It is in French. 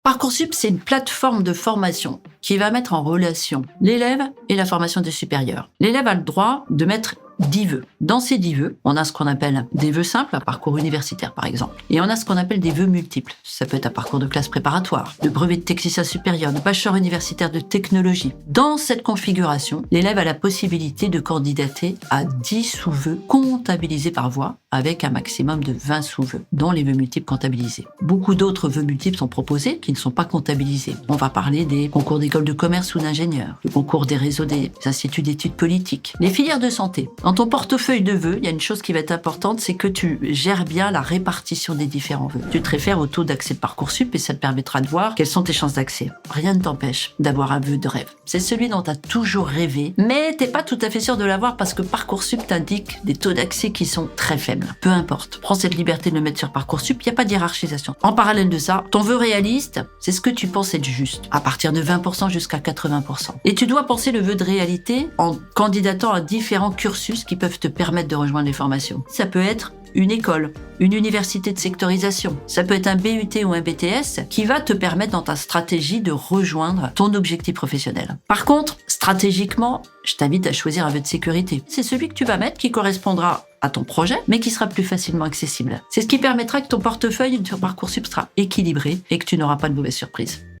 Parcoursup, c'est une plateforme de formation qui va mettre en relation l'élève et la formation des supérieurs. L'élève a le droit de mettre 10 vœux. Dans ces 10 vœux, on a ce qu'on appelle des vœux simples, un parcours universitaire par exemple. Et on a ce qu'on appelle des vœux multiples. Ça peut être un parcours de classe préparatoire, de brevet de technicien supérieur, de bachelor universitaire de technologie. Dans cette configuration, l'élève a la possibilité de candidater à 10 sous-vœux comptabilisés par voie avec un maximum de 20 sous-vœux, dont les vœux multiples comptabilisés. Beaucoup d'autres vœux multiples sont proposés qui ne sont pas comptabilisés. On va parler des concours d'école de commerce ou d'ingénieur, le concours des réseaux des instituts d'études politiques, les filières de santé. Dans ton portefeuille de vœux, il y a une chose qui va être importante, c'est que tu gères bien la répartition des différents vœux. Tu te réfères au taux d'accès de Parcoursup et ça te permettra de voir quelles sont tes chances d'accès. Rien ne t'empêche d'avoir un vœu de rêve. C'est celui dont tu as toujours rêvé, mais t'es pas tout à fait sûr de l'avoir parce que Parcoursup t'indique des taux d'accès qui sont très faibles. Peu importe, prends cette liberté de le mettre sur Parcoursup, il n'y a pas de hiérarchisation. En parallèle de ça, ton vœu réaliste, c'est ce que tu penses être juste, à partir de 20% jusqu'à 80%. Et tu dois penser le vœu de réalité en candidatant à différents cursus qui peuvent te permettre de rejoindre les formations. Ça peut être une école, une université de sectorisation. Ça peut être un BUT ou un BTS qui va te permettre dans ta stratégie de rejoindre ton objectif professionnel. Par contre, stratégiquement, je t'invite à choisir un vœu de sécurité. C'est celui que tu vas mettre qui correspondra à ton projet, mais qui sera plus facilement accessible. C'est ce qui permettra que ton portefeuille sur Parcoursup sera équilibré et que tu n'auras pas de mauvaises surprises.